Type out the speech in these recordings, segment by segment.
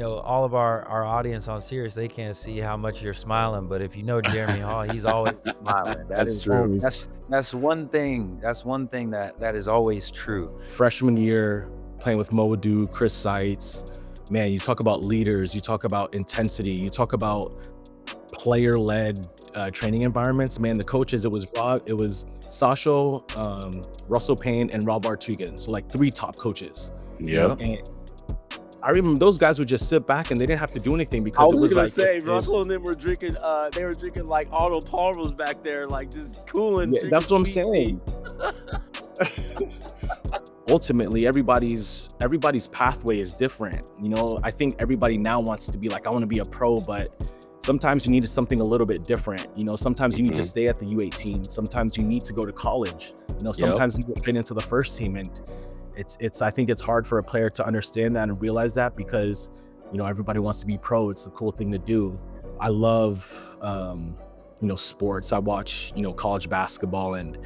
all of our audience on Sirius, they can't see how much you're smiling, but if you know Jeremy Hall, he's always smiling. That That's is true. that's one thing. That's one thing that is always true. Freshman year, playing with Moadu, Chris Seitz, man, you talk about leaders, you talk about intensity, you talk about player-led training environments. Man, the coaches, it was Sasho, Russell Payne, and Rob Artugan. So like 3 top coaches. Yep. And I remember those guys would just sit back and they didn't have to do anything I because it was was gonna like say if Russell and them were drinking. They were drinking like Arnold Palmer's back there, like just cooling. yeah, that's what I'm saying. Ultimately, everybody's pathway is different. I think everybody now wants to be like, I want to be a pro, but sometimes you need something a little bit different. Sometimes you need to stay at the U18. Sometimes you need to go to college. Sometimes you get fit into the first team, and I think it's hard for a player to understand that and realize that because everybody wants to be pro. It's the cool thing to do. I love sports. I watch college basketball and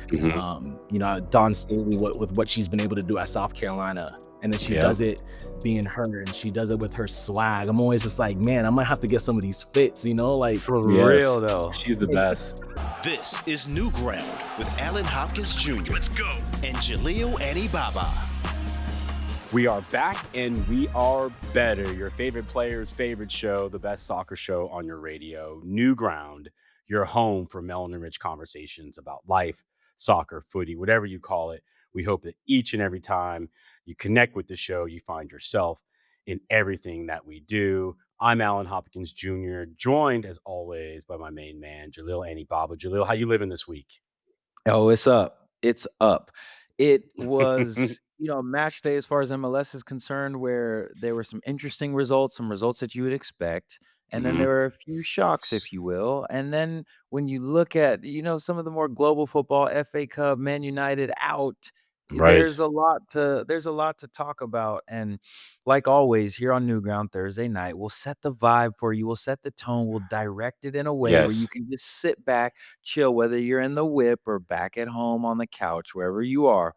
Dawn Staley with what she's been able to do at South Carolina, and then she does it being her, and she does it with her swag. I'm always just like, man, I might have to get some of these fits, like For real though. She's the best. This is New Ground with Allen Hopkins Jr. Let's go. And Jalil Anibaba. We are back and we are better. Your favorite player's favorite show, the best soccer show on your radio. New Ground, your home for melanin-rich conversations about life, soccer, footy, whatever you call it. We hope that each and every time you connect with the show, you find yourself in everything that we do. I'm Allen Hopkins Jr., joined as always by my main man, Jalil Anibaba. Jalil, how you living this week? Oh, it's up. It's up. It was, match day as far as MLS is concerned, where there were some interesting results, some results that you would expect. And then there were a few shocks, if you will. And then when you look at, some of the more global football, FA Cup, Man United out, Right. there's a lot to talk about. And like always, here on New Ground Thursday night, we'll set the vibe for you. We'll set the tone. We'll direct it in a way where you can just sit back, chill, whether you're in the whip or back at home on the couch, wherever you are.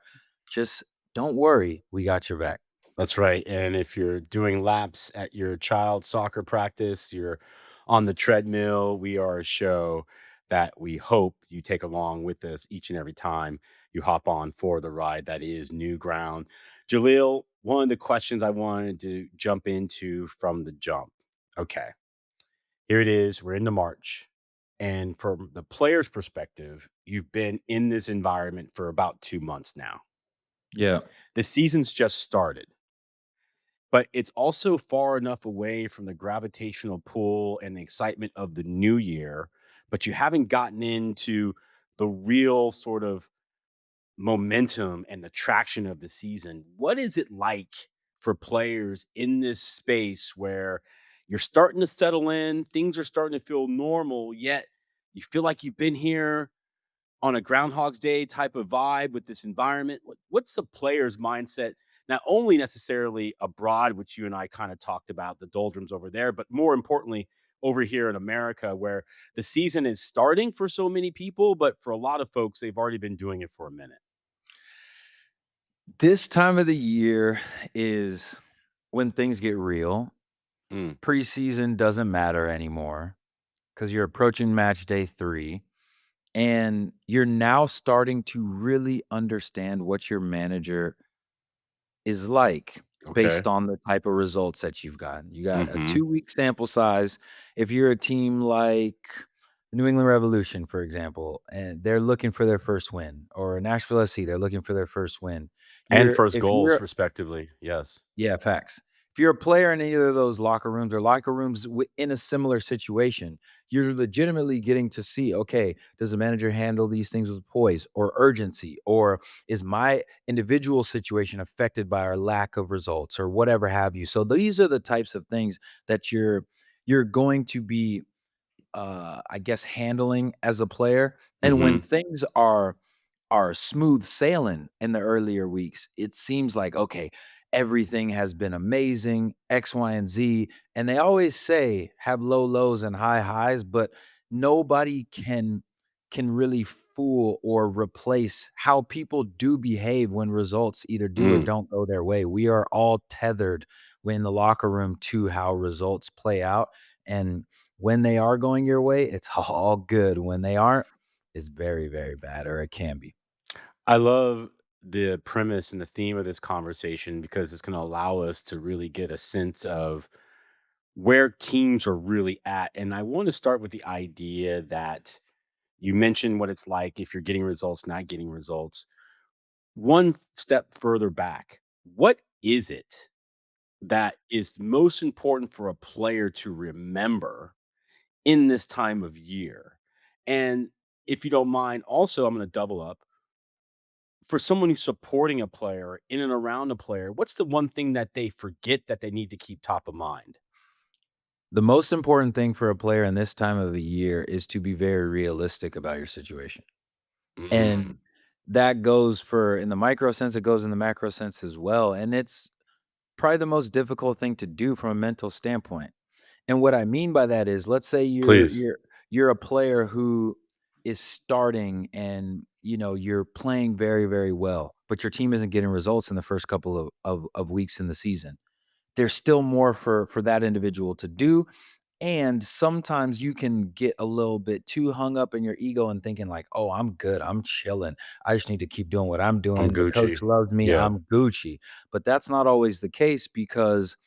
Just don't worry. We got your back. That's right. And if you're doing laps at your child's soccer practice, you're on the treadmill, we are a show that we hope you take along with us each and every time you hop on for the ride that is New Ground. Jalil, one of the questions I wanted to jump into from the jump. Okay, here it is. We're into March. And from the player's perspective, you've been in this environment for about 2 months now. Yeah. The season's just started. But it's also far enough away from the gravitational pull and the excitement of the new year, but you haven't gotten into the real sort of momentum and the traction of the season. What is it like for players in this space where you're starting to settle in, things are starting to feel normal, yet you feel like you've been here on a Groundhog's Day type of vibe with this environment? What's the player's mindset? Not only necessarily abroad, which you and I kind of talked about, the doldrums over there, but more importantly, over here in America, where the season is starting for so many people, but for a lot of folks, they've already been doing it for a minute. This time of the year is when things get real. Preseason doesn't matter anymore because you're approaching match day 3. And you're now starting to really understand what your manager is like based on the type of results that you've gotten. You got a 2-week sample size. If you're a team like the New England Revolution, for example, and they're looking for their first win, or Nashville SC, they're looking for their first win. And first If goals, you're respectively. Yes. Yeah, facts. If you're a player in either of those locker rooms or locker rooms in a similar situation, you're legitimately getting to see, okay, does the manager handle these things with poise or urgency? Or is my individual situation affected by our lack of results or whatever have you? So these are the types of things that you're going to be, I guess, handling as a player. And when things are smooth sailing in the earlier weeks, it seems like, okay, everything has been amazing, X, Y, and Z. And they always say have low lows and high highs, but nobody can really fool or replace how people do behave when results either do or don't go their way. We are all tethered in the locker room to how results play out. And when they are going your way, it's all good. When they aren't, it's very, very bad, or it can be. I love the premise and the theme of this conversation because it's going to allow us to really get a sense of where teams are really at. And I want to start with the idea that you mentioned what it's like if you're getting results, not getting results. One step further back, what is it that is most important for a player to remember in this time of year? And if you don't mind, also, I'm going to double up for someone who's supporting a player in and around a player. What's the one thing that they forget that they need to keep top of mind? The most important thing for a player in this time of the year is to be very realistic about your situation. And Mm, that goes for in the micro sense, it goes in the macro sense as well. And it's probably the most difficult thing to do from a mental standpoint. And what I mean by that is, let's say please. you're a player who is starting and you're playing very, very well, but your team isn't getting results in the first couple of weeks in the season. There's still more for that individual to do. And sometimes you can get a little bit too hung up in your ego and thinking like, "Oh, I'm good. I'm chilling. I just need to keep doing what I'm I'm doing. The coach Gucci. loves me. Yeah. I'm Gucci." But that's not always the case, because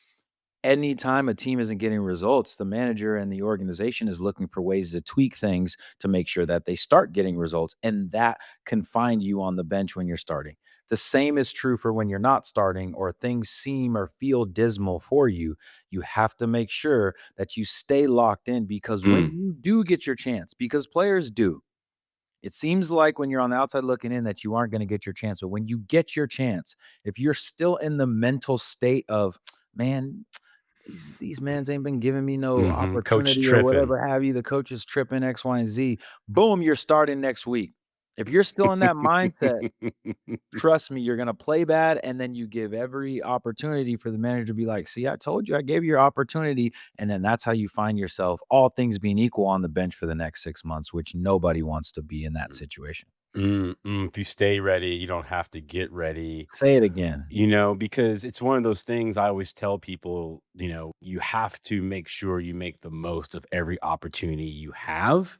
anytime a team isn't getting results, the manager and the organization is looking for ways to tweak things to make sure that they start getting results. And that can find you on the bench when you're starting. The same is true for when you're not starting or things seem or feel dismal for you. You have to make sure that you stay locked in, because when Mm, you do get your chance, because players do, it seems like when you're on the outside looking in that you aren't going to get your chance. But when you get your chance, if you're still in the mental state of, man, these mans ain't been giving me no coach opportunity or tripping. whatever have you. The coach is tripping X, Y, and Z. Boom, you're starting next week. If you're still in that mindset, trust me, you're gonna play bad, and then you give every opportunity for the manager to be like, "See, I told you, I gave you your opportunity," and then that's how you find yourself, all things being equal, on the bench for the next 6 months, which nobody wants to be in that situation. If you stay ready, you don't have to get ready. Say it again. Because it's one of those things I always tell people, you have to make sure you make the most of every opportunity you have.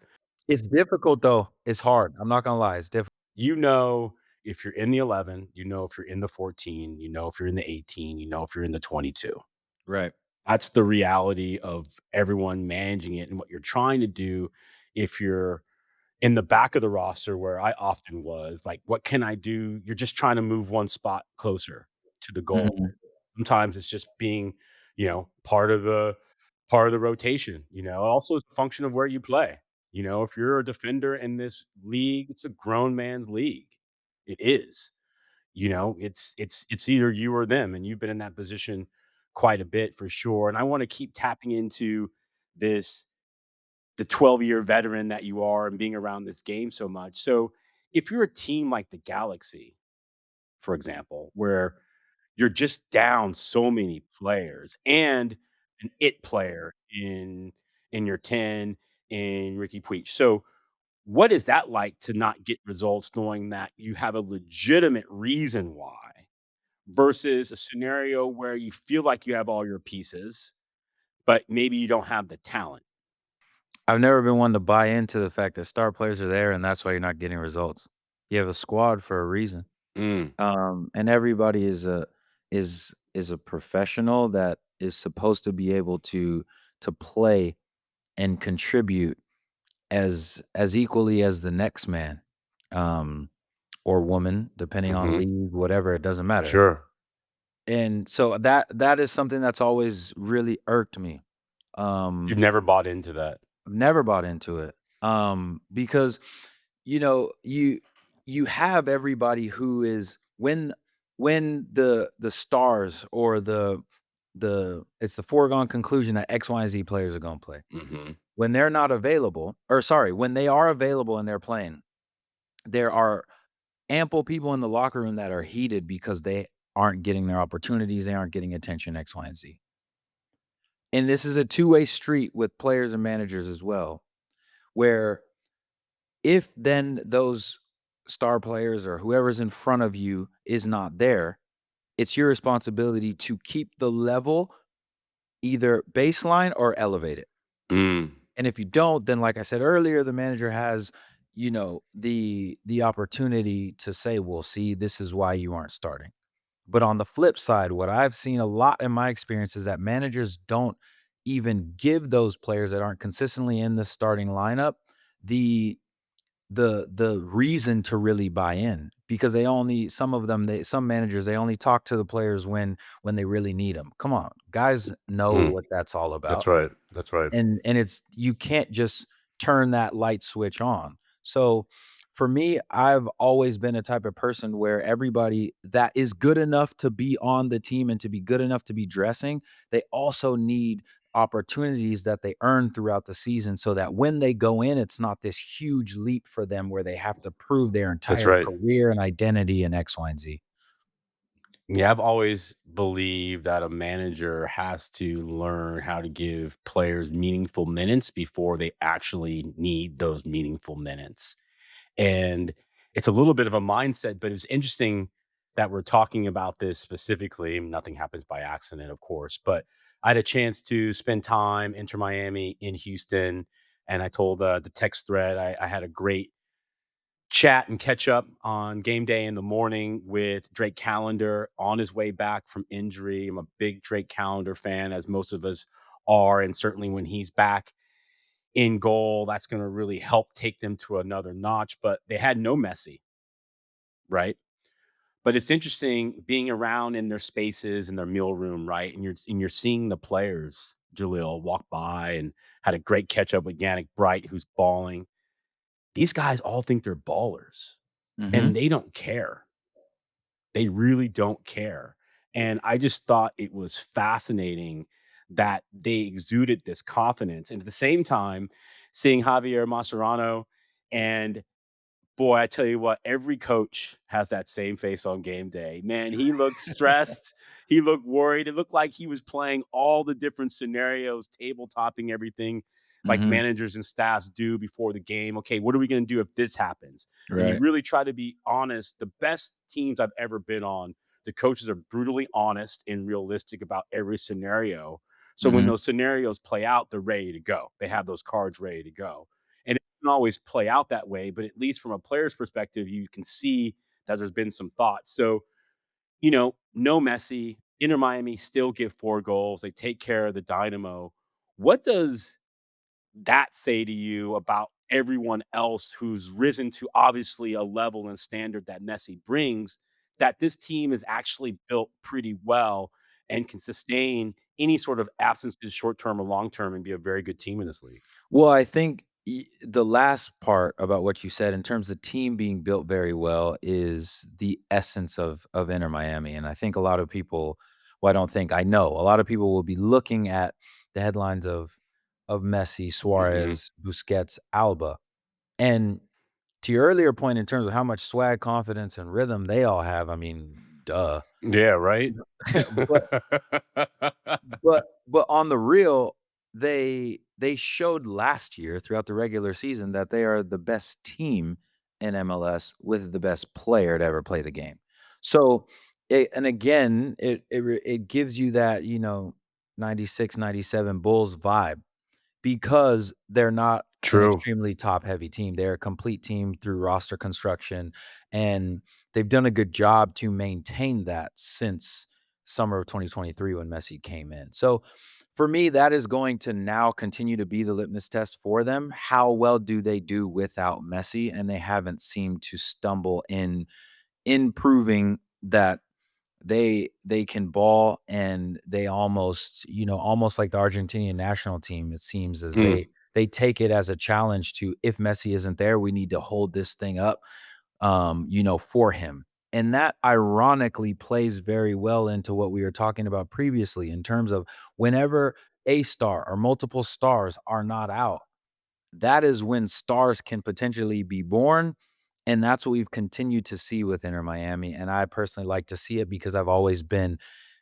It's difficult though. It's hard. I'm not gonna lie. It's difficult. You know, if you're in the 11, if you're in the 14, if you're in the 18, if you're in the 22. Right. That's the reality of everyone managing it and what you're trying to do. If you're in the back of the roster, where I often was, like, what can I do? You're just trying to move one spot closer to the goal. Mhm. Sometimes it's just being, part of the rotation. Also it's a function of where you play. If you're a defender in this league, it's a grown man's league. It is. It's either you or them, and you've been in that position quite a bit for sure. And I want to keep tapping into this the 12-year veteran that you are and being around this game so much. So, if you're a team like the Galaxy, for example, where you're just down so many players and an it player in your 10 in Ricky Puig. So, what is that like to not get results knowing that you have a legitimate reason why versus a scenario where you feel like you have all your pieces, but maybe you don't have the talent? I've never been one to buy into the fact that star players are there and that's why you're not getting results. You have a squad for a reason. Mm, And everybody is a professional that is supposed to be able to play and contribute as equally as the next man, um, or woman, depending on mhm, league, whatever, it doesn't matter. sure. And so that is something that's always really irked me. You've Um, never bought into that. I've never bought into it. Because you have everybody who is when the stars or the it's the foregone conclusion that X, Y, and Z players are gonna play. Mhm, When they're not available, or sorry, when they are available and they're playing, there are ample people in the locker room that are heated because they aren't getting their opportunities, they aren't getting attention, X, Y, and Z. And this is a two-way street with players and managers as well, where if then those star players or whoever's in front of you is not there, it's your responsibility to keep the level either baseline or elevate it. Mm, And if you don't, then like I said earlier, the manager has, the opportunity to say, "Well, see, this is why you aren't starting." But on the flip side, what I've seen a lot in my experience is that managers don't even give those players that aren't consistently in the starting lineup the the reason to really buy in, because they only some of them they some managers, they only talk to the players when they really need them. Come on, guys know mm. what that's all That's about. right. That's right. And it's you can't just turn that light switch on. So, for me, I've always been a type of person where everybody that is good enough to be on the team and to be good enough to be dressing, they also need opportunities that they earn throughout the season so that when they go in, it's not this huge leap for them where they have to prove their That's entire right. career and identity in X, Y, and Z. Yeah, I've always believed that a manager has to learn how to give players meaningful minutes before they actually need those meaningful minutes. And it's a little bit of a mindset, but it's interesting that we're talking about this specifically. Nothing happens by accident, of course, but I had a chance to spend time Inter Miami in Houston, and I told the text thread I had a great chat and catch up on game day in the morning with Drake Callender on his way back from injury. I'm a big Drake Callender fan, as most of us are, and certainly when he's back in goal, that's going to really help take them to another notch. But they had no Messi, right? But it's interesting being around in their spaces in their meal room, right? And you're seeing the players, Jalil, walk by and had a great catch up with Yannick Bright, who's balling. These guys all think they're ballers, and Mhm. they don't care. They really don't care. And I just thought it was fascinating that they exuded this confidence. And at the same time, seeing Javier Mascherano and boy, I tell you what, every coach has that same face on game day. Man, he looked stressed. He looked worried. It looked like he was playing all the different scenarios, table topping everything like Mhm. managers and staffs do before the game. Okay, what are we going to do if this happens? And he Right. really tried to be honest. The best teams I've ever been on, the coaches are brutally honest and realistic about every scenario. So when Mhm. those scenarios play out, they're ready to go. They have those cards ready to go. And always play out that way, but at least from a player's perspective, you can see that there's been some thought. So, no Messi, Inter Miami still get 4 goals. They take care of the Dynamo. What does that say to you about everyone else who's risen to obviously a level and standard that Messi brings? That this team is actually built pretty well and can sustain any sort of absences, short term or long term, and be a very good team in this league. Well, I think the last part about what you said in terms of team being built very well is the essence of Inter Miami, and I think a lot of people, well, I don't think, I know a lot of people will be looking at the headlines of Messi, Hmm. Suarez, Busquets, Alba, and to your earlier point in terms of how much swag, confidence, and rhythm they all have, I mean, duh. Yeah, right? But but on the real, they showed last year throughout the regular season that they are the best team in MLS with the best player to ever play the game. So, and again, it gives you that, 96, 97 Bulls vibe because they're not an True. extremely top-heavy team. They're a complete team through roster construction, and they've done a good job to maintain that since summer of 2023 when Messi came in. So, for me, that is going to now continue to be the litmus test for them. How well do they do without Messi? And they haven't seemed to stumble in proving that they can ball, and they almost, almost like the Argentinian national team, it seems as Mm, they take it as a challenge to, if Messi isn't there, we need to hold this thing up, for him. And that ironically plays very well into what we were talking about previously in terms of whenever a star or multiple stars are not out, that is when stars can potentially be born, and that's what we've continued to see with Inter Miami, and I personally like to see it because I've always been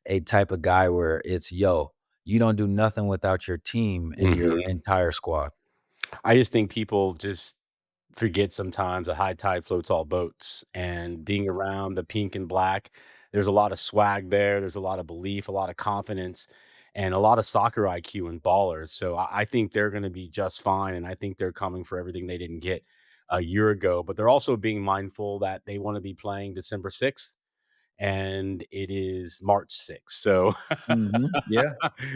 a type of guy where it's, "Yo, you don't do nothing without your team and your mhm. entire squad." I just think people just forget sometimes a high tide floats all boats, and being around the pink and black, There's a lot of swag there. There's a lot of belief, a lot of confidence, and a lot of soccer IQ and ballers. So I think they're going to be just fine. And I think they're coming for everything they didn't get a year ago. But they're also being mindful that they want to be playing December 6th and it is March 6th. So, Mhm. Yeah.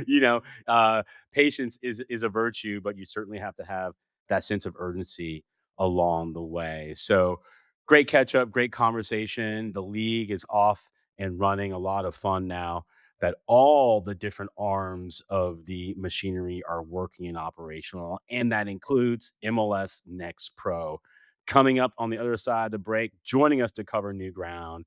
you know, uh, patience is a virtue, but you certainly have to have that sense of urgency along the way. So, great catch up, great conversation. The league is off and running, a lot of fun now that all the different arms of the machinery are working and operational, and that includes MLS Next Pro. Coming up on the other side of the break, joining us to cover new ground,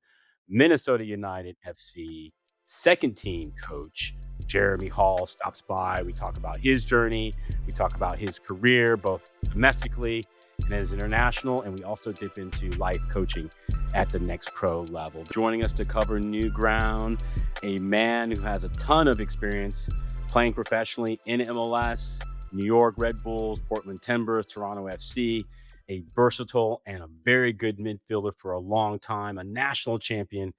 Minnesota United FC second team coach Jeremy Hall stops by. We talk about his journey, we talk about his career, both domestically and as international, and we also dip into life coaching at the next pro level. Joining us to cover new ground, a man who has a ton of experience playing professionally in MLS, New York Red Bulls, Portland Timbers, Toronto FC, a versatile and a very good midfielder for a long time, a national champion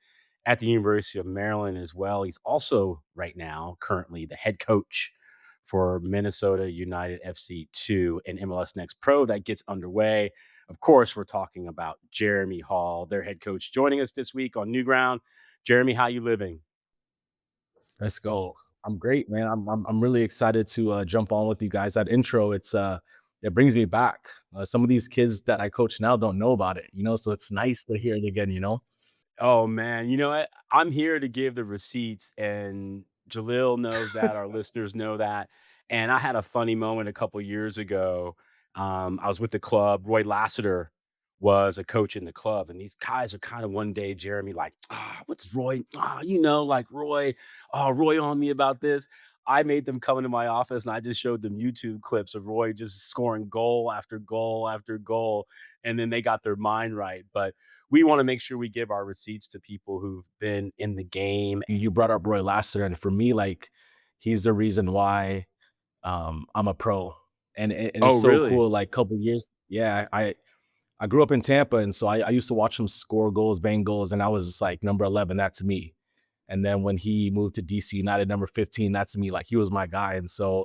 at the University of Maryland as well. He's also right now currently the head coach for Minnesota United FC2 and MLS Next Pro that gets underway. Of course, we're talking about Jeremy Hall, their head coach, joining us this week on New Ground. Jeremy, how you living? Let's go. I'm great, man. I'm really excited to jump on with you guys. That intro, it brings me back. Some of these kids that I coach now don't know about it, so it's nice to hear it again. Oh man, you know what? I'm here to give the receipts, and Jalil knows that. Our listeners know that. And I had a funny moment a couple years ago. I was with the club. Roy Lassiter was a coach in the club, and these guys are kind of one day, Jeremy, like, what's Roy? Like Roy. Oh, Roy on me about this. I made them come into my office and I just showed them YouTube clips of Roy just scoring goal after goal after goal. And then they got their mind right. But we want to make sure we give our receipts to people who've been in the game. You brought up Roy Lassiter, and for me, like, he's the reason why I'm a pro. And it's Oh, so really? cool. Like, couple years, yeah. I grew up in Tampa, and so I used to watch him score goals, bang goals, and I was just like, number 11, that's me. And then when he moved to DC United, number 15, that's me. Like, he was my guy. And so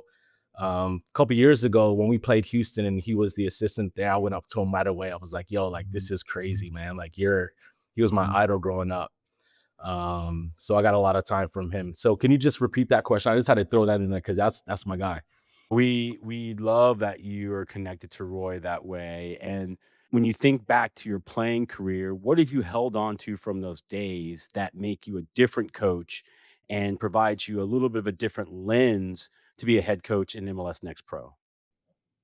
a couple years ago when we played Houston and he was the assistant there, I went up to him right away. I was like, yo, like, this is crazy, man. Like, he was my idol growing up. So I got a lot of time from him. So can you just repeat that question? I just had to throw that in there because that's my guy. We love that you are connected to Roy that way. And when you think back to your playing career, what have you held on to from those days that make you a different coach and provides you a little bit of a different lens to be a head coach in MLS Next Pro?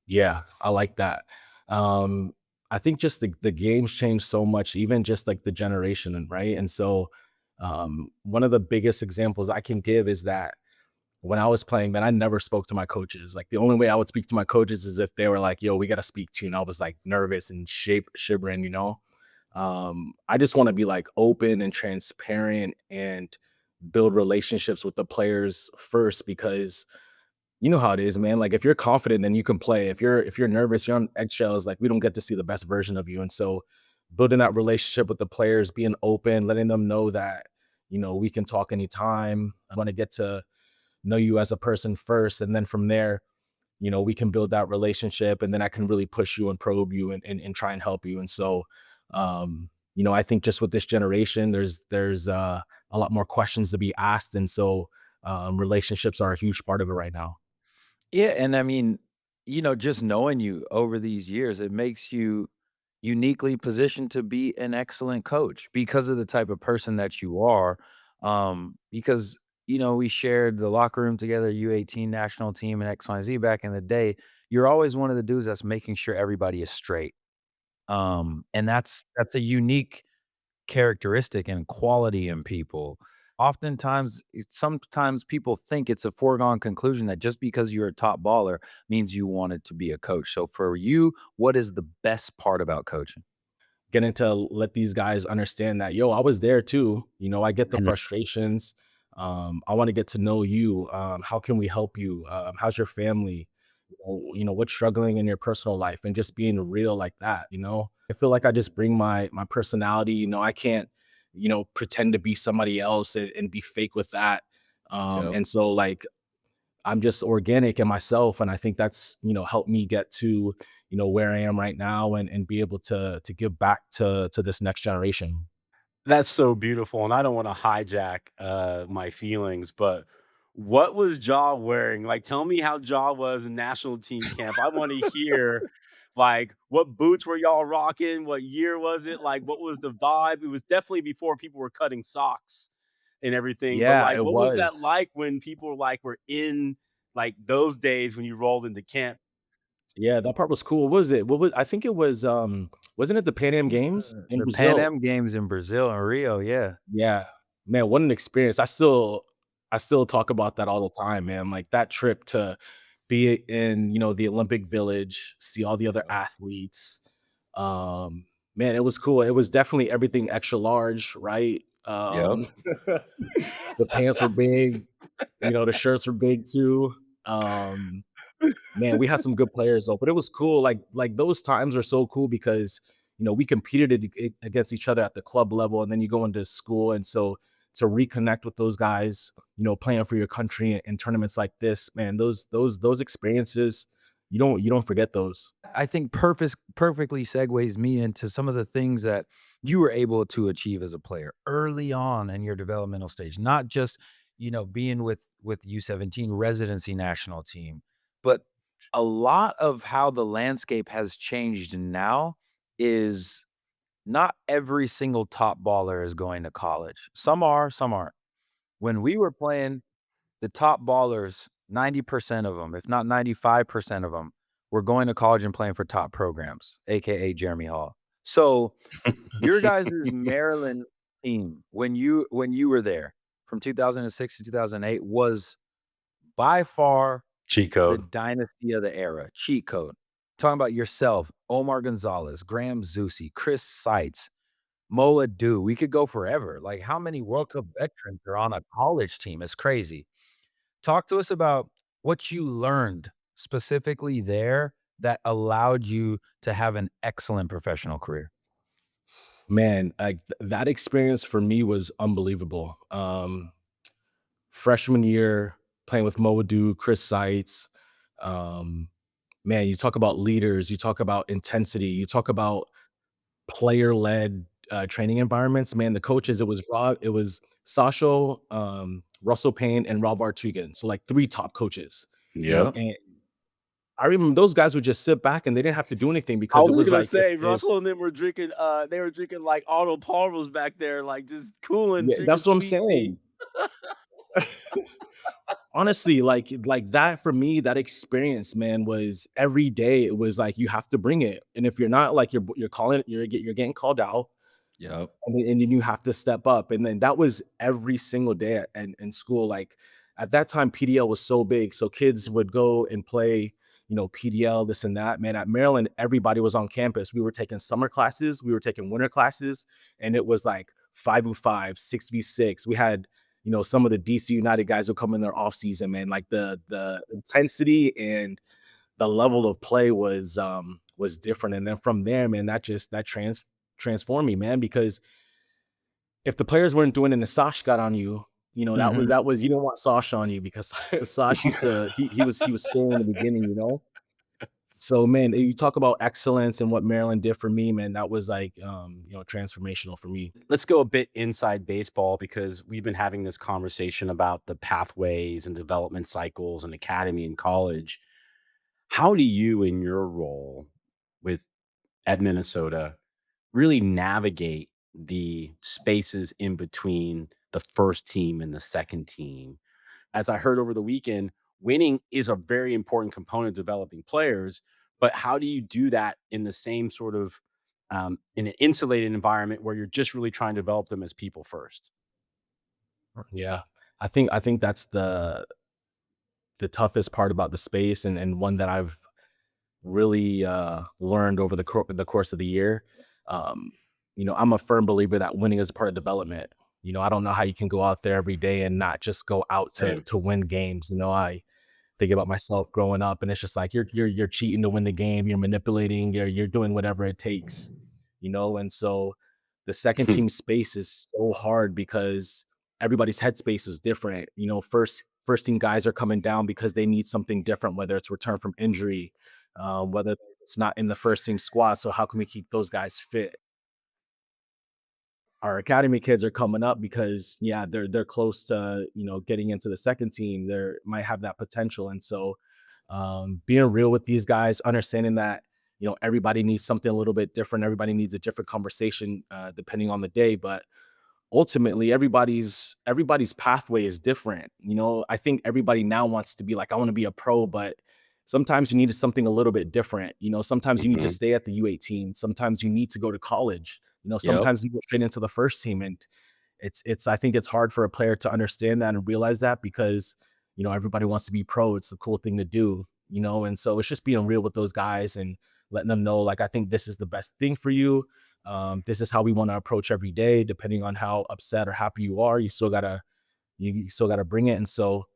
Yeah, I like that. Um, I think just the game's changed so much, even just like the generation, and right. And so one of the biggest examples I can give is that when I was playing, man, I never spoke to my coaches. Like, the only way I would speak to my coaches is if they were like, "Yo, we got to speak to you," and I was like nervous and shivering. I just want to be like open and transparent and build relationships with the players first, because you know how it is, man. Like, if you're confident, then you can play. If you're nervous, you're on eggshells. Like, we don't get to see the best version of you. And so, building that relationship with the players, being open, letting them know that we can talk anytime. I want to get to know you as a person first, and then from there, we can build that relationship, and then I can really push you and probe you and try and help you. And so, I think just with this generation, there's a lot more questions to be asked, and so relationships are a huge part of it right now. Yeah, and I mean, just knowing you over these years, it makes you uniquely positioned to be an excellent coach because of the type of person that you are. Because we shared the locker room together, U18 national team and X, Y, and Z back in the day. You're always one of the dudes that's making sure everybody is straight. And that's a unique characteristic and quality in people. Oftentimes, sometimes people think it's a foregone conclusion that just because you're a top baller means you wanted to be a coach. So for you, what is the best part about coaching? Getting to let these guys understand that, yo, I was there too. I get the frustrations. I want to get to know you. How can we help you? How's your family? What's struggling in your personal life, and just being real like that. I feel like I just bring my personality. I can't pretend to be somebody else and be fake with that. Yep. And so like I'm just organic in myself, and I think that's helped me get to where I am right now, and be able to give back to this next generation. That's so beautiful, and I don't wanna hijack, my feelings, but what was Ja wearing? Like, tell me how Ja was in national team camp. I wanna hear, like, what boots were y'all rocking? What year was it? Like, what was the vibe? It was definitely before people were cutting socks and everything, but, Yeah, like, it what was that was. like when people, like, were in, like, those days when you rolled into camp? Yeah, that part was cool. What was it? What was I think it was, wasn't it the Pan Am Was Games in the Pan Brazil? Am Games in Brazil and Rio, yeah. Yeah. Man, what an experience. I still talk about that all the time, man. Like that trip to be in, the Olympic Village, see all the other Yep. athletes. Man, it was cool. It was definitely everything extra large, right? Yep. The pants were big, the shirts were big too. Um, Man, we had some good players though, but it was cool. Like those times are so cool because we competed against each other at the club level, and then you go into school, and so to reconnect with those guys, playing for your country in tournaments like this, man, those experiences, you don't forget those. I think perfectly segues me into some of the things that you were able to achieve as a player early on in your developmental stage, not just, being with U17 residency national team, but a lot of how the landscape has changed now is not every single top baller is going to college. Some are, some aren't. When we were playing, the top ballers, 90% of them, if not 95% of them, were going to college and playing for top programs, AKA Jeremy Hall. So, your guys' Maryland team, when you were there from 2006 to 2008 was by far Cheat the code. dynasty of the era, cheat code. Talking about yourself, Omar Gonzalez, Graham Zusi, Chris Seitz, Mo Adu. We could go forever. Like, how many World Cup veterans are on a college team? It's crazy. Talk to us about what you learned specifically there that allowed you to have an excellent professional career. Man, that experience for me was unbelievable. Freshman year playing with Mo Adu, Chris Seitz. Um, Man, you talk about leaders, you talk about intensity, you talk about player-led, training environments. Man, the coaches, it was Sasho, Russell Payne, and Rob Artugan. So, like, 3 top coaches, Yep. and I remember those guys would just sit back and they didn't have to do anything I because it was was gonna like say if Russell and them were drinking, they were drinking, like, Arnold Palmer's back there, like, just cooling, yeah, drinking that's what I'm sweet tea. saying. Honestly, like that for me, that experience, man, was every day. It was like you have to bring it, and if you're not, like you're getting called out, Yep. and then you have to step up, and then that was every single day in school. Like at that time, PDL was so big, so kids would go and play, PDL, this and that. Man, at Maryland, everybody was on campus. We were taking summer classes, we were taking winter classes, and it was like 5v5, 6v6. We had some of the DC United guys would come in their off season, man. Like the intensity and the level of play was different. And then from there, man, that transformed me, man, because if the players weren't doing it and Sash got on you, Mhm. that was you didn't want Sash on you because Sash used to he was scary in the beginning. So man, you talk about excellence and what Maryland did for me, man, that was like transformational for me. Let's go a bit inside baseball because we've been having this conversation about the pathways and development cycles and academy and college. How do you, in your role with at Minnesota, really navigate the spaces in between the first team and the second team? As I heard over the weekend, winning is a very important component of developing players, but how do you do that in the same sort of in an insulated environment where you're just really trying to develop them as people first? Yeah. I think that's the toughest part about the space, and one that I've really learned over the course of the year. Um, I'm a firm believer that winning is a part of development. I don't know how you can go out there every day and not just go out to Same. to win games. I think about myself growing up, and it's just like you're cheating to win the game, you're manipulating, you're doing whatever it takes. And so the second team space is so hard because everybody's headspace is different. First team guys are coming down because they need something different, whether it's return from injury, whether it's not in the first team squad. So how can we keep those guys fit? Our academy kids are coming up because yeah, they're close to getting into the second team. They might have that potential, and so being real with these guys, understanding that everybody needs something a little bit different. Everybody needs a different conversation depending on the day, but ultimately everybody's pathway is different. I think everybody now wants to be like, I want to be a pro, but sometimes you need something a little bit different. Sometimes you need to Mhm. stay at the U18. Sometimes you need to go to college. Yep. Sometimes you go straight into the first team. And it's I think it's hard for a player to understand that and realize that because everybody wants to be pro. It's the cool thing to do, and so it's just being real with those guys and letting them know, like, I think this is the best thing for you. This is how we want to approach every day, depending on how upset or happy you are. You still gotta bring it. And so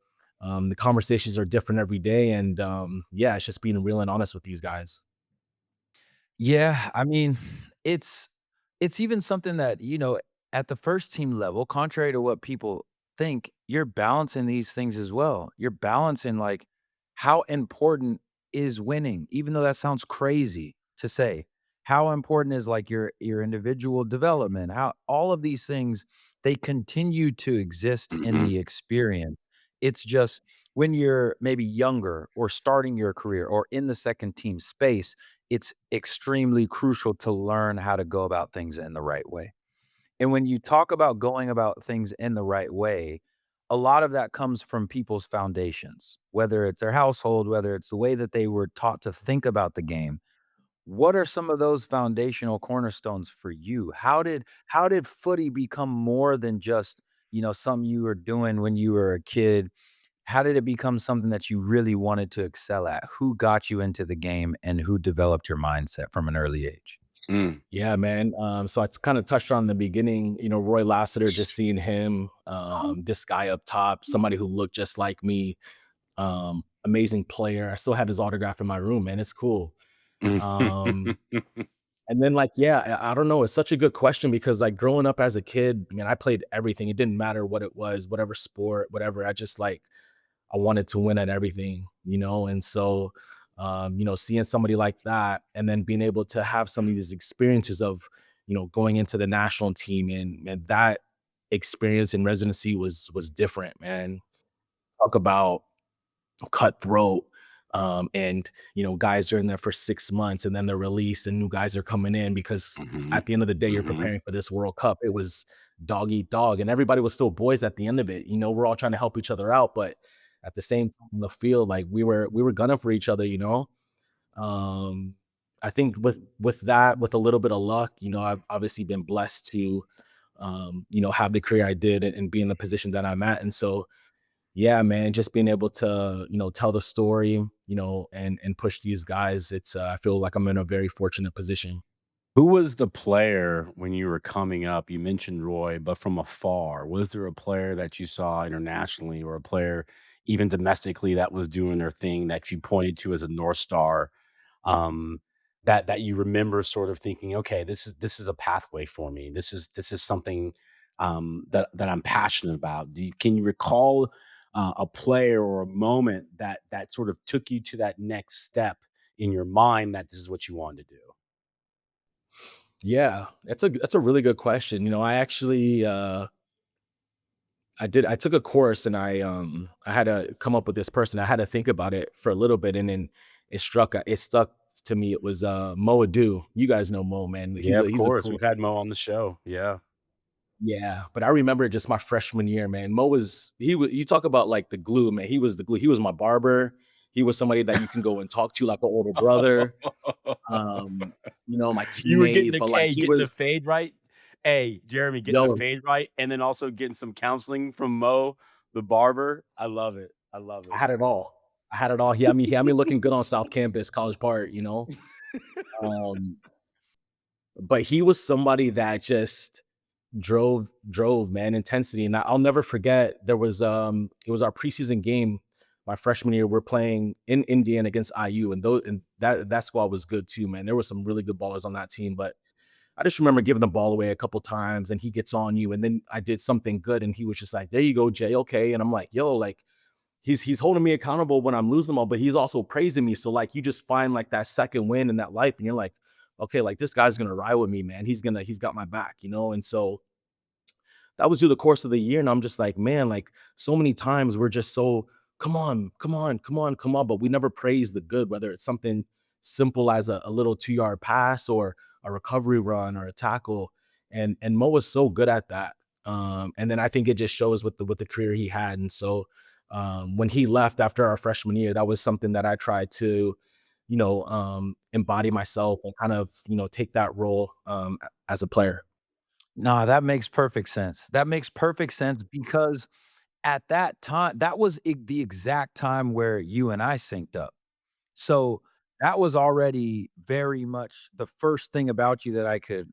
the conversations are different every day. And yeah, it's just being real and honest with these guys. Yeah, I mean, it's it's even something that, at the first team level, contrary to what people think, you're balancing these things as well. You're balancing like how important is winning, even though that sounds crazy to say. How important is like your individual development? How all of these things they continue to exist in Mhm. the experience. It's just when you're maybe younger or starting your career or in the second team space, it's extremely crucial to learn how to go about things in the right way. And when you talk about going about things in the right way, a lot of that comes from people's foundations, whether it's their household, whether it's the way that they were taught to think about the game. What are some of those foundational cornerstones for you? How did footy become more than just, something you were doing when you were a kid? How did it become something that you really wanted to excel at? Who got you into the game and who developed your mindset from an early age? Mm. Yeah, man. So I kind of touched on in the beginning, Roy Lassiter, just seeing him, this guy up top, somebody who looked just like me, amazing player. I still have his autograph in my room, man. It's cool. Um, and then like, yeah, I don't know. It's such a good question because like growing up as a kid, man, I played everything. It didn't matter what it was, whatever sport, whatever. I wanted to win at everything, and so, seeing somebody like that and then being able to have some of these experiences of, going into the national team and that experience in residency was different, man. Talk about cutthroat. And guys are in there for 6 months and then they're released and new guys are coming in because Mhm. at the end of the day, you're Mhm. preparing for this World Cup. It was dog eat dog, and everybody was still boys at the end of it. We're all trying to help each other out, but at the same time in the field, like we were gunning for each other. Um, I think with that, with a little bit of luck, I've obviously been blessed to have the career I did and be in the position that I'm at. And so yeah, man, just being able to, tell the story, and push these guys, I feel like I'm in a very fortunate position. Who was the player when you were coming up? You mentioned Roy, but from afar, was there a player that you saw internationally or a player even domestically that was doing their thing that you pointed to as a North Star, um, that you remember sort of thinking, "Okay, this is a pathway for me. This is something, that I'm passionate about." Can you recall, a player or a moment that sort of took you to that next step in your mind that this is what you wanted to do? Yeah, that's a really good question. I actually I took a course and I had to come up with this person. I had to think about it for a little bit and then it stuck to me. It was Mo Adu. You guys know Mo, man. Yeah, of He's a course. cool. We've had Mo on the show. Yeah. Yeah, but I remember just my freshman year, man. Mo was he was you talk about like the glue, man. He was the glue. He was my barber. He was somebody that you can go and talk to like an older brother. Um, my You were getting teammate, the but like hey, he getting the was fade right. Hey, Jeremy, getting the yo, fade right, and then also getting some counseling from Mo, the barber. I love it. I love I it. had it all. I had it all. He had me looking good on South Campus, College Park. Um, but he was somebody that just drove, man, intensity. And I'll never forget it was our preseason game my freshman year. We're playing in Indiana against IU, and that squad was good too, man. There were some really good ballers on that team, but I just remember giving the ball away a couple times and he gets on you, and then I did something good and he was just like, "There you go, Jay. Okay." And I'm like, "Yo, like he's holding me accountable when I'm losing them all, but he's also praising me." So like you just find like that second win in that life and you're like, "Okay, like this guy's going to ride with me, man. He's got my back, you know?" And so that was through the course of the year. And I'm just like, man, like so many times we're just so, come on, come on, come on, come on. But we never praise the good, whether it's something simple as a little 2 yard pass or a recovery run or a tackle. And Mo was so good at that. And then I think it just shows with the career he had. And so when he left after our freshman year, that was something that I tried to, embody myself and kind of, take that role as a player. Nah, that makes perfect sense. That makes perfect sense because at that time, that was the exact time where you and I synced up. So, that was already very much the first thing about you that I could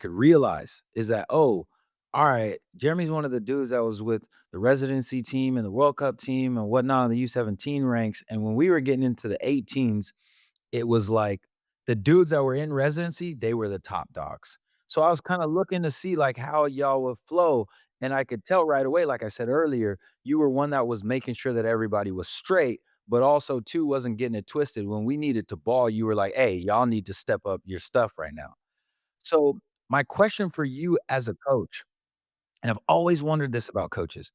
realize is that, "Oh, alright, Jeremy's one of the dudes that was with the residency team and the World Cup team and whatnot in the U17 ranks," and when we were getting into the 18s, it was like the dudes that were in residency, they were the top dogs. So I was kinda looking to see, like, how y'all would flow, and I could tell right away, like I said earlier, you were one that was making sure that everybody was straight, but also too wasn't getting it twisted. When we needed to ball, you were like, "Hey, y'all need to step up your stuff right now." So, my question for you as a coach, and I've always wondered this about coaches,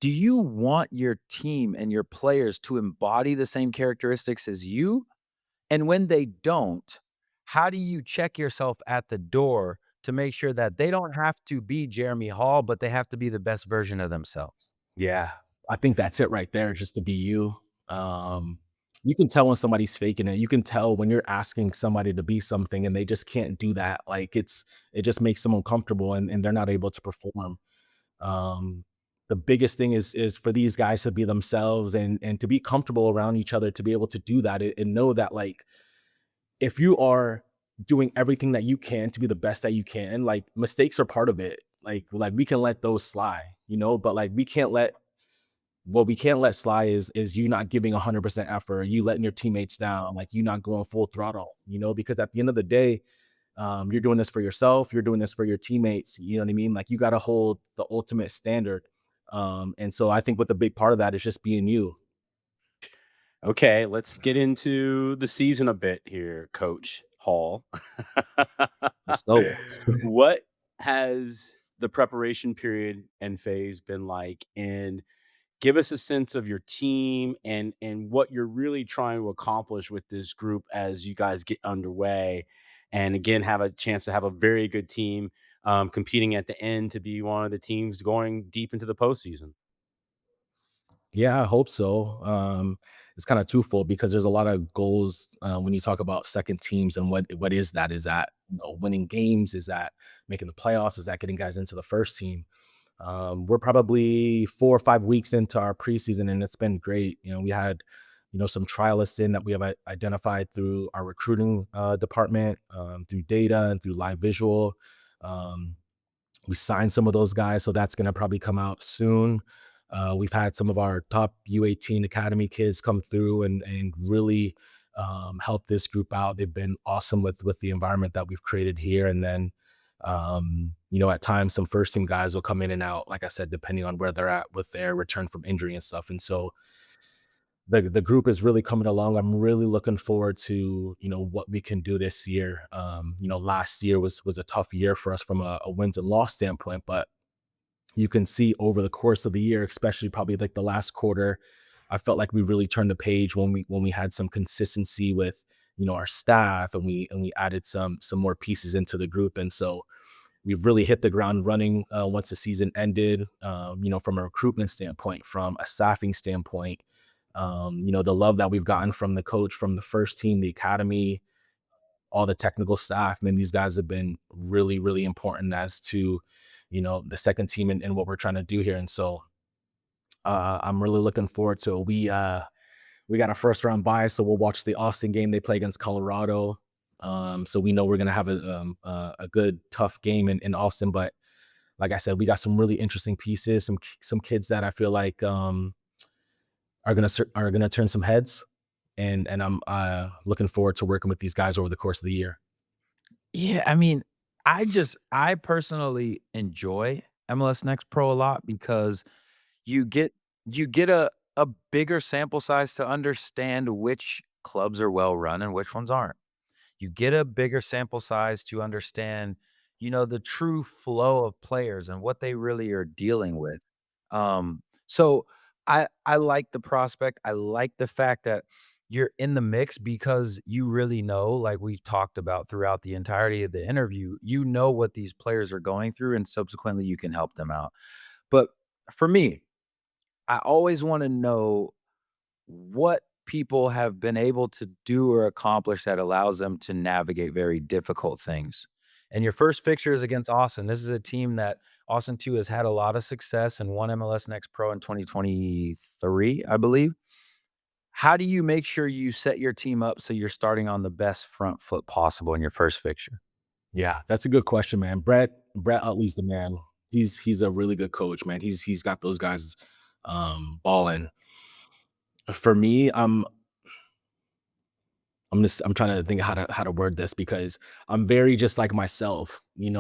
do you want your team and your players to embody the same characteristics as you? And when they don't, how do you check yourself at the door to make sure that they don't have to be Jeremy Hall, but they have to be the best version of themselves? Yeah, I think that's it right there, just to be you. Um, you can tell when somebody's faking it. You can tell when you're asking somebody to be something and they just can't do that. Like it just makes them uncomfortable and they're not able to perform. Um, the biggest thing is for these guys to be themselves and to be comfortable around each other to be able to do that and know that like if you are doing everything that you can to be the best that you can, like mistakes are part of it. Like we can let those slide, but like we can't let what we can't let slide is you not giving 100% effort, you letting your teammates down, like you not going full throttle, because at the end of the day, you're doing this for yourself, you're doing this for your teammates, you know what I mean? Like you got to hold the ultimate standard. And so I think with a big part of that is just being you. Okay, let's get into the season a bit here, Coach Hall. So What has the preparation period and phase been like? And give us a sense of your team and what you're really trying to accomplish with this group as you guys get underway. And again, have a chance to have a very good team competing at the end to be one of the teams going deep into the postseason. yeah, I hope so. It's kind of twofold because there's a lot of goals when you talk about second teams and what is that? Is that winning games? Is that making the playoffs? Is that getting guys into the first team? We're probably 4 or 5 weeks into our preseason, and it's been great. We had some trialists in that we have identified through our recruiting department, through data and through live visual. Um, we signed some of those guys, so that's going to probably come out soon. We've had some of our top U18 academy kids come through and really help this group out. They've been awesome with the environment that we've created here. And then, at times some first team guys will come in and out, like I said, depending on where they're at with their return from injury and stuff. And so the group is really coming along. I'm really looking forward to what we can do this year. Last year was a tough year for us from a wins and loss standpoint, but you can see over the course of the year, especially probably like the last quarter, I felt like we really turned the page when we had some consistency with our staff and we added some more pieces into the group. And so we've really hit the ground running once the season ended. From a recruitment standpoint, from a staffing standpoint, the love that we've gotten from the coach, from the first team, the academy, all the technical staff. Man, these guys have been really, really important as to, the second team and what we're trying to do here. And so I'm really looking forward to it. We got a first round bye, so we'll watch the Austin game they play against Colorado. So we know we're gonna have a good tough game in Austin. But like I said, we got some really interesting pieces, some kids that I feel like are gonna turn some heads, and I'm looking forward to working with these guys over the course of the year. Yeah, I mean, I personally enjoy MLS Next Pro a lot because you get you get a bigger sample size to understand which clubs are well run and which ones aren't. You get a bigger sample size to understand, the true flow of players and what they really are dealing with. So I like the prospect. I like the fact that you're in the mix because you really know, like we've talked about throughout the entirety of the interview, you know what these players are going through and subsequently you can help them out. But for me, I always want to know what people have been able to do or accomplish that allows them to navigate very difficult things. And your first fixture is against Austin. This is a team that Austin 2 has had a lot of success and won MLS Next Pro in 2023, I believe. How do you make sure you set your team up so you're starting on the best front foot possible in your first fixture? Yeah, that's a good question, man. Brett Utley's the man. He's a really good coach, man. He's got those guys balling. For me, I'm trying to think how to word this because I'm very just like myself, in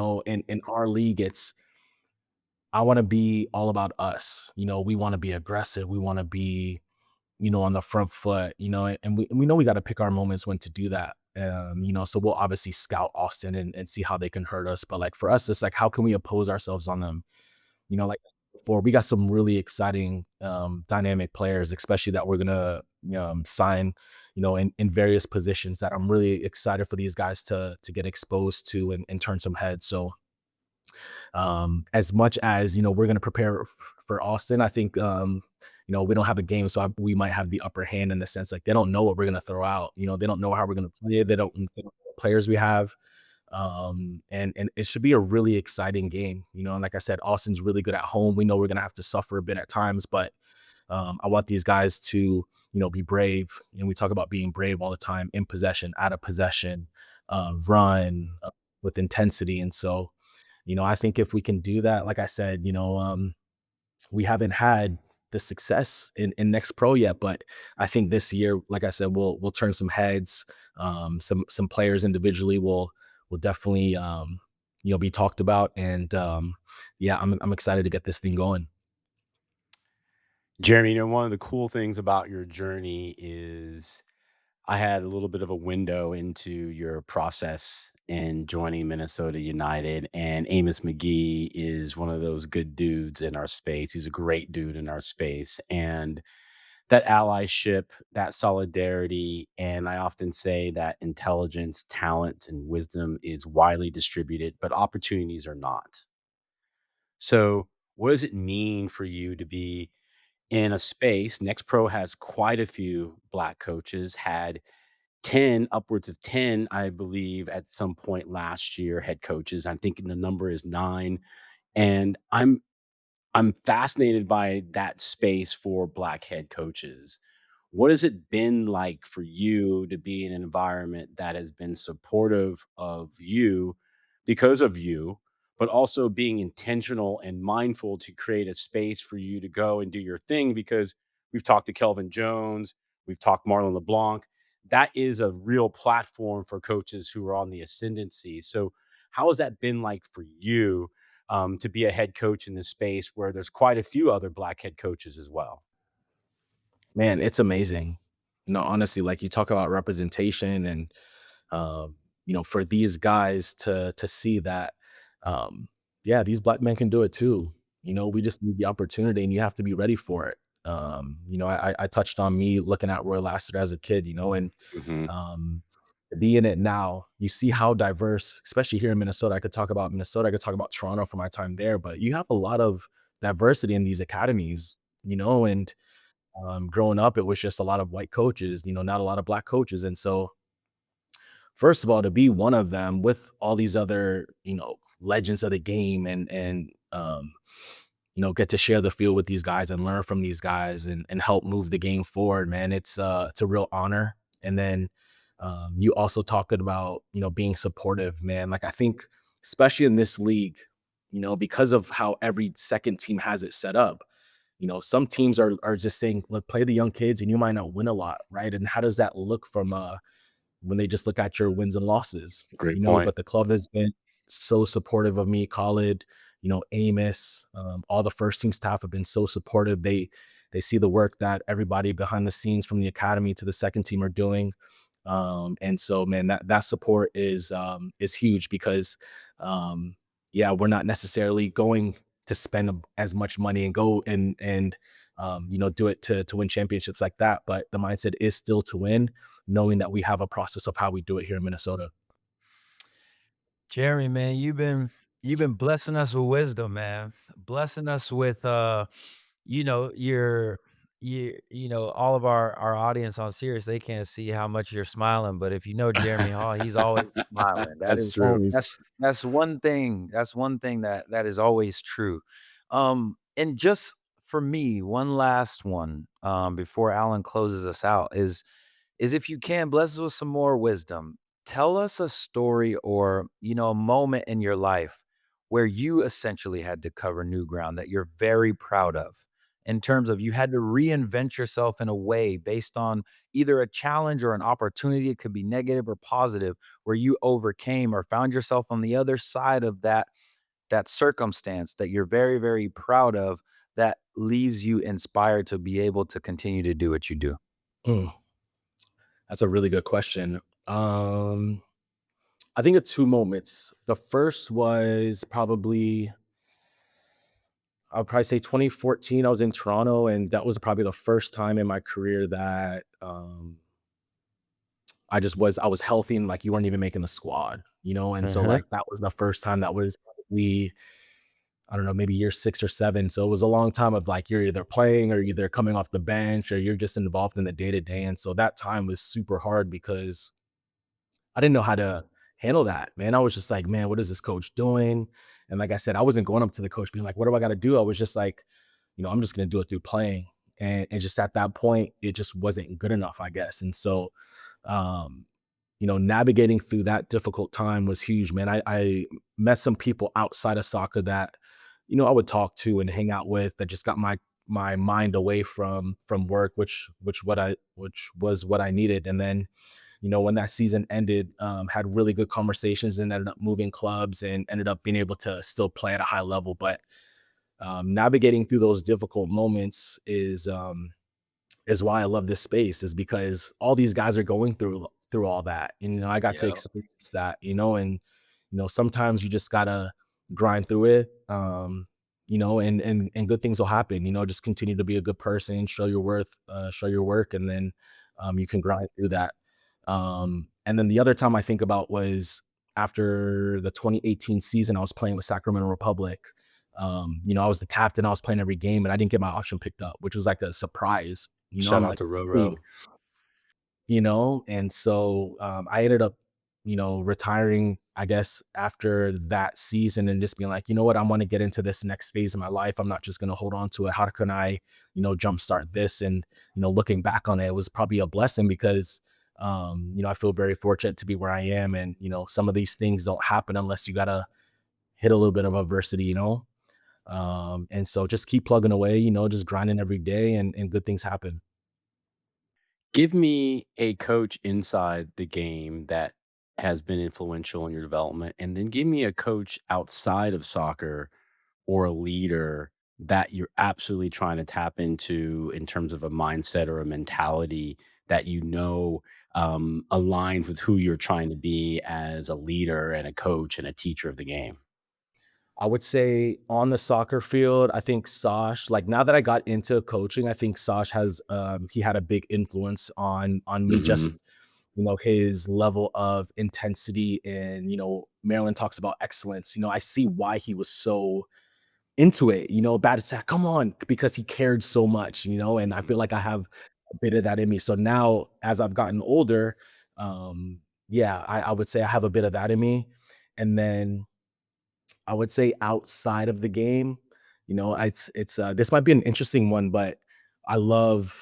our league, it's I want to be all about us. We want to be aggressive. We want to be, on the front foot, and we know we got to pick our moments when to do that. So we'll obviously scout Austin and see how they can hurt us. But like for us, it's like how can we oppose ourselves on them? Like I said before, we got some really exciting dynamic players, especially that we're gonna sign, in various positions that I'm really excited for these guys to get exposed to and turn some heads. So as much as we're going to prepare for Austin, I think we don't have a game, so we might have the upper hand in the sense like they don't know what we're going to throw out. They don't know how we're going to play. They don't know what players we have, and it should be a really exciting game. And like I said, Austin's really good at home. We know we're going to have to suffer a bit at times, but I want these guys to be brave. We talk about being brave all the time, in possession, out of possession, run with intensity, and so. I think if we can do that, like I said, we haven't had the success in Next Pro yet, but I think this year, like I said, we'll turn some heads. Some players individually will definitely be talked about, and yeah, I'm excited to get this thing going. Jeremy, one of the cool things about your journey is I had a little bit of a window into your process in joining Minnesota United, and Amos McGee is one of those good dudes in our space. He's a great dude in our space, and that allyship, that solidarity, and I often say that intelligence, talent, and wisdom is widely distributed, but opportunities are not. So, what does it mean for you to be in a space? Next Pro has quite a few black coaches, had 10, upwards of 10, I believe, at some point last year, head coaches. I'm thinking the number is 9. And I'm fascinated by that space for black head coaches. What has it been like for you to be in an environment that has been supportive of you because of you, but also being intentional and mindful to create a space for you to go and do your thing? Because we've talked to Kelvin Jones, we've talked Marlon LeBlanc. That is a real platform for coaches who are on the ascendancy. So, how has that been like for you? To be a head coach in this space where there's quite a few other black head coaches as well. Man, it's amazing. Honestly, like you talk about representation and for these guys to see that yeah, these black men can do it too. We just need the opportunity and you have to be ready for it. I touched on me looking at Roy Lassiter as a kid, and Mhm. um to be in it now, you see how diverse, especially here in Minnesota. I could talk about Minnesota, I could talk about Toronto for my time there, but you have a lot of diversity in these academies, and growing up, it was just a lot of white coaches, not a lot of black coaches. And so, first of all, to be one of them with all these other, legends of the game and get to share the field with these guys and learn from these guys and help move the game forward, man. It's a real honor. And then you also talked about, being supportive, man. Like I think, especially in this league, because of how every second team has it set up, some teams are just saying, look, play the young kids and you might not win a lot, right? And how does that look from when they just look at your wins and losses, Great point. but the club has been so supportive of me. Khalid, Amos, all the first team staff have been so supportive. They see the work that everybody behind the scenes from the academy to the second team are doing. And so, man, that support is huge because, um, yeah, we're not necessarily going to spend as much money and go and do it to win championships like that. But the mindset is still to win, knowing that we have a process of how we do it here in Minnesota. Jerry, man, you've been blessing us with wisdom, man. Blessing us with all of our audience on Sirius, they can't see how much you're smiling, but if you know Jeremy Hall, he's always smiling. That That's is true. that's one thing that is always true. And just for me, one last one, before Alan closes us out is if you can bless us with some more wisdom. Tell us a story or, a moment in your life where you essentially had to cover new ground that you're very proud of in terms of you had to reinvent yourself in a way based on either a challenge or an opportunity. It could be negative or positive, where you overcame or found yourself on the other side of that circumstance that you're very, very proud of that leaves you inspired to be able to continue to do what you do. Mm, that's a really good question. I think of two moments. The first was probably, I would probably say 2014. I was in Toronto, and that was probably the first time in my career that I was healthy and like you weren't even making the squad, and so Uh-huh. like that was the first time that was probably, I don't know, maybe year 6 or 7. So it was a long time of like you're either playing or either coming off the bench or you're just involved in the day to day. And so that time was super hard because I didn't know how to handle that, man. I was just like, man, what is this coach doing? And like I said, I wasn't going up to the coach being like, what do I got to do? I was just like, I'm just going to do it through playing. And just at that point, it just wasn't good enough, I guess. And so, um, navigating through that difficult time was huge, man. I met some people outside of soccer that, I would talk to and hang out with that just got my mind away from work, which was what I needed. And then, when that season ended, had really good conversations and ended up moving clubs and ended up being able to still play at a high level. But navigating through those difficult moments is why I love this space, is because all these guys are going through all that. And, I got to Yeah. experience that, and sometimes you just gotta grind through it. And good things will happen. Just continue to be a good person, show your worth, show your work, and then you can grind through that. And then the other time I think about was after the 2018 season, I was playing with Sacramento Republic. I was the captain, I was playing every game, and I didn't get my option picked up, which was like a surprise. Shout I'm out like, to wait, Roro. and so I ended up, retiring, I guess, after that season and just being like, you know what, I want to get into this next phase of my life. I'm not just going to hold on to it. How can I, jumpstart this? And, looking back on it, it was probably a blessing because, I feel very fortunate to be where I am. And, some of these things don't happen unless you got to hit a little bit of adversity, and so just keep plugging away, just grinding every day and good things happen. Give me a coach inside the game that has been influential in your development, and then give me a coach outside of soccer or a leader that you're absolutely trying to tap into in terms of a mindset or a mentality that aligns with who you're trying to be as a leader and a coach and a teacher of the game. I would say on the soccer field, I think Sash, like now that I got into coaching, I think Sash he had a big influence on me, just, Mhm. his level of intensity. And, Maryland talks about excellence. I see why he was so into it, bad to say, come on, because he cared so much, and I feel like I have a bit of that in me. So now as I've gotten older, yeah, I would say I have a bit of that in me. And then I would say outside of the game, this might be an interesting one, but I love,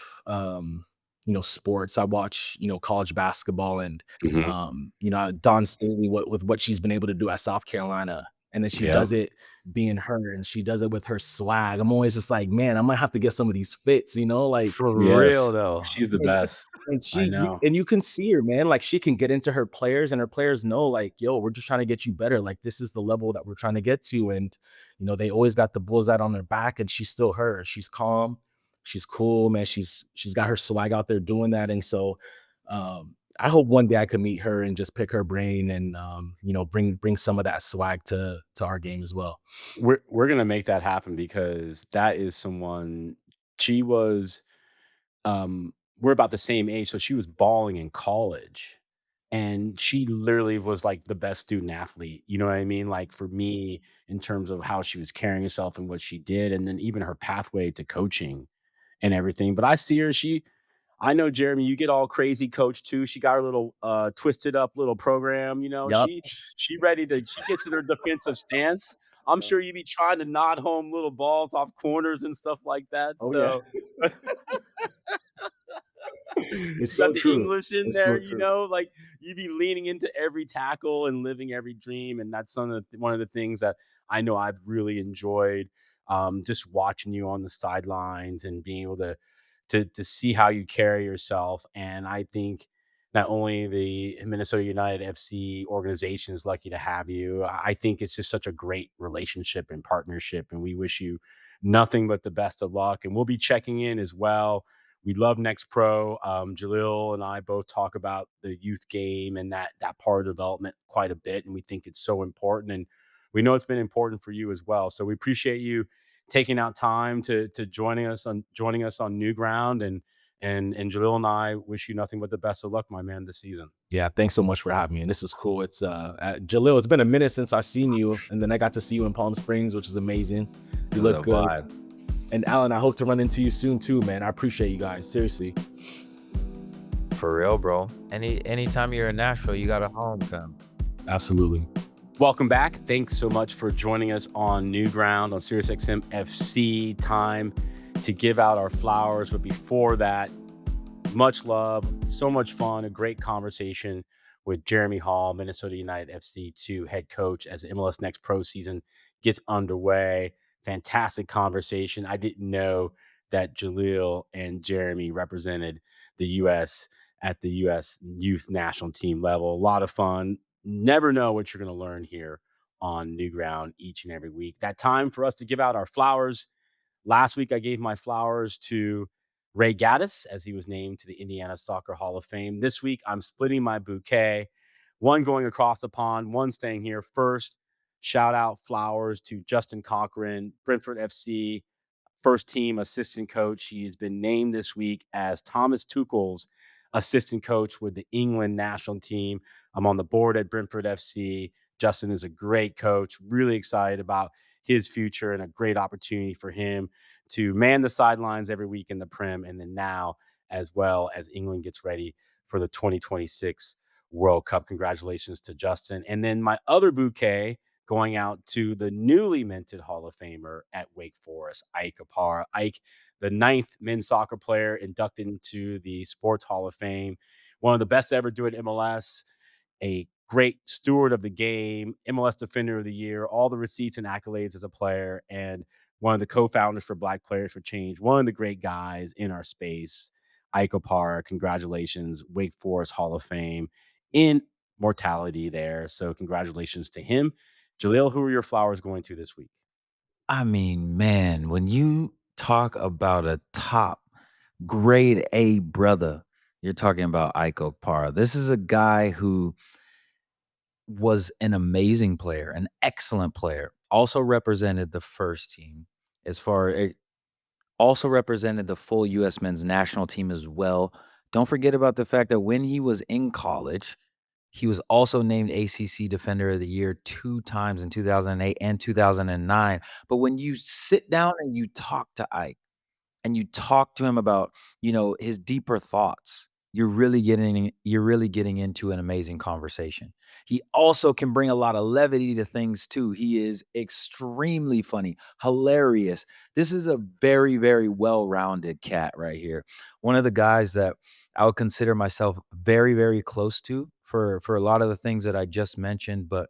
sports. I watch, college basketball and, Mhm. Dawn Staley, with what she's been able to do at South Carolina. and then she Yep. does it being her, and she does it with her swag. I'm always just like, man, I might have to get some of these fits, like, For real Yes. though. She's the and best. and I she you know. and you can see her, man, like, she can get into her players, and her players know, like, "Yo, we're just trying to get you better, like, this is the level that we're trying to get to," and, they always got the bullseye on their back, and she's still her. She's calm, she's cool, man, she's got her swag out there doing that, and so, I hope one day I could meet her and just pick her brain and, bring some of that swag to our game as well. We're gonna make that happen because that is someone she was, we're about the same age, so she was balling in college, and she literally was, like, the best student athlete, you know what I mean? Like, for me, in terms of how she was carrying herself and what she did, and then even her pathway to coaching and everything, but I see her, I know, Jeremy, you get all crazy coach too. She got her little twisted up little program, Yup. she ready to she gets in her defensive stance. I'm sure you be trying to nod home little balls off corners and stuff like that. Oh, yeah. So It's you so got the true. English in It's there, so true. like you be leaning into every tackle and living every dream. And that's one of the things that I know I've really enjoyed. Just watching you on the sidelines and being able to see how you carry yourself. And I think not only the Minnesota United FC organization is lucky to have you, I think it's just such a great relationship and partnership. And we wish you nothing but the best of luck. And we'll be checking in as well. We love Next Pro. Jalil and I both talk about the youth game and that part of development quite a bit, and we think it's so important. And we know it's been important for you as well. So we appreciate you taking out time to joining us on new ground. And Jalil and I wish you nothing but the best of luck, my man, this season. Yeah, thanks so much for having me, and this is cool. It's Jalil, it's been a minute since I've seen you, and then I got to see you in Palm Springs, which is amazing. It You was look a good. vibe. And Alan, I hope to run into you soon too, man. I appreciate you guys. Seriously. For real, bro. Anytime you're in Nashville, you got a home, fam. Absolutely. Welcome back. Thanks so much for joining us on New Ground on SiriusXM FC. Time to give out our flowers, but before that, much love, so much fun, a great conversation with Jeremy Hall, Minnesota United FC2 head coach as the MLS Next Pro season gets underway. Fantastic conversation. I didn't know that Jalil and Jeremy represented the U.S. at the U.S. youth national team level. A lot of fun. Never know what you're going to learn here on New Ground each and every week. That time for us to give out our flowers. Last week, I gave my flowers to Ray Gaddis as he was named to the Indiana Soccer Hall of Fame. This week, I'm splitting my bouquet, one going across the pond, one staying here. First, shout out flowers to Justin Cochran, Brentford FC, first team assistant coach. He has been named this week as Thomas Tuchel's assistant coach with the England national team. I'm on the board at Brentford FC. Justin is a great coach, really excited about his future and a great opportunity for him to man the sidelines every week in the Prem. And then now, as well as England gets ready for the 2026 World Cup. Congratulations to Justin. And then my other bouquet going out to the newly minted Hall of Famer at Wake Forest, Ike Opara. Ike, the ninth men's soccer player inducted into the Sports Hall of Fame, one of the best to ever do it at MLS, a great steward of the game, MLS Defender of the Year, all the receipts and accolades as a player, and one of the co-founders for Black Players for Change, one of the great guys in our space. Ike Opara, congratulations, Wake Forest Hall of Fame in mortality there. So congratulations to him. Jaleel, who are your flowers going to this week? I mean, man, when you talk about a top grade A brother, you're talking about Ike Opara. This is a guy who was an amazing player, an excellent player, also represented the first team as far also represented the full US men's national team as well. Don't forget about the fact that when he was in college, he was also named ACC Defender of the Year 2 times in 2008 and 2009. But when you sit down and you talk to Ike, and you talk to him about, his deeper thoughts, you're really getting into an amazing conversation. He also can bring a lot of levity to things too. He is extremely funny, hilarious. This is a very, very well-rounded cat right here. One of the guys that I would consider myself very, very close to for a lot of the things that I just mentioned, but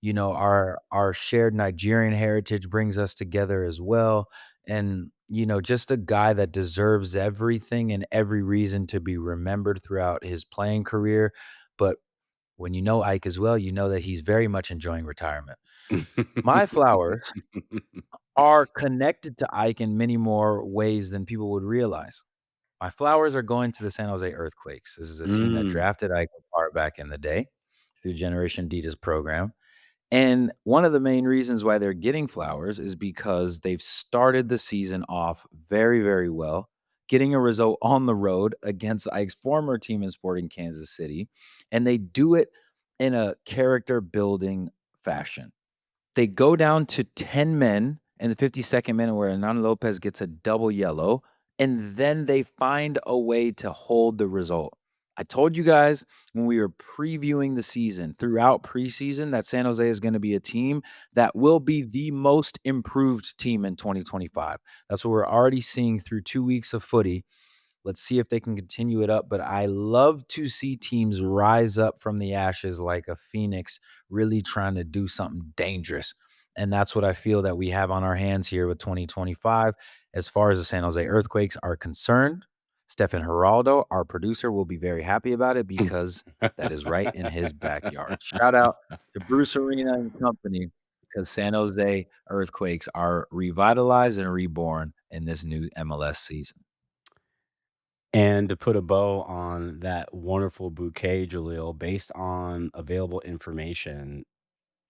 Our shared Nigerian heritage brings us together as well. And, just a guy that deserves everything and every reason to be remembered throughout his playing career. But when you know Ike as well, you know that he's very much enjoying retirement. My flowers are connected to Ike in many more ways than people would realize. My flowers are going to the San Jose Earthquakes. This is a team that Mm. drafted Ike far back in the day through Generation Adidas program. And one of the main reasons why they're getting flowers is because they've started the season off very, very well, getting a result on the road against Ike's former team in Sporting Kansas City. And they do it in a character building fashion. They go down to 10 men in the 52nd minute where Hernan Lopez gets a double yellow, and then they find a way to hold the result. I told you guys when we were previewing the season throughout preseason that San Jose is going to be a team that will be the most improved team in 2025. That's what we're already seeing through 2 weeks of footy. Let's see if they can continue it up. But I love to see teams rise up from the ashes like a phoenix, really trying to do something dangerous. And that's what I feel that we have on our hands here with 2025. As far as the San Jose Earthquakes are concerned, Stefan Geraldo, our producer, will be very happy about it because that is right in his backyard. Shout out to Bruce Arena and company because San Jose Earthquakes are revitalized and reborn in this new MLS season. And to put a bow on that wonderful bouquet, Jaleel, based on available information,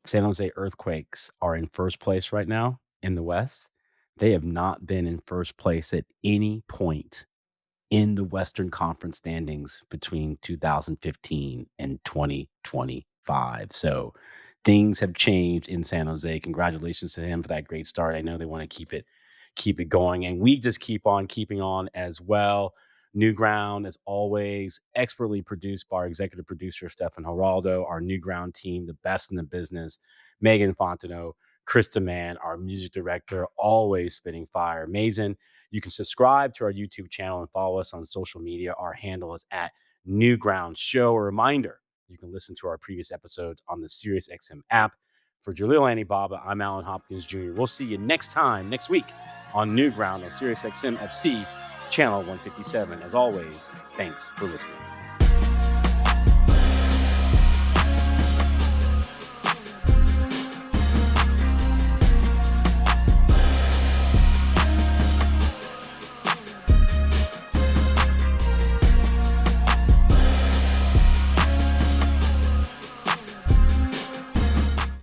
San Jose Earthquakes are in first place right now in the West. They have not been in first place at any point in the Western Conference standings between 2015 and 2025. So things have changed in San Jose. Congratulations to him for that great start. I know they want to keep it going, and we just keep on keeping on as well. New Ground, as always, expertly produced by our executive producer, Stefan Geraldo, our New Ground team, the best in the business, Megan Fontenot, Krista Mann, our music director, always spitting fire. Amazing. You can subscribe to our YouTube channel and follow us on social media. Our handle is at New Ground Show. A reminder, you can listen to our previous episodes on the SiriusXM app. For Jalil Anibaba, I'm Allen Hopkins Jr. We'll see you next week on New Ground on SiriusXM FC, channel 157. As always, thanks for listening.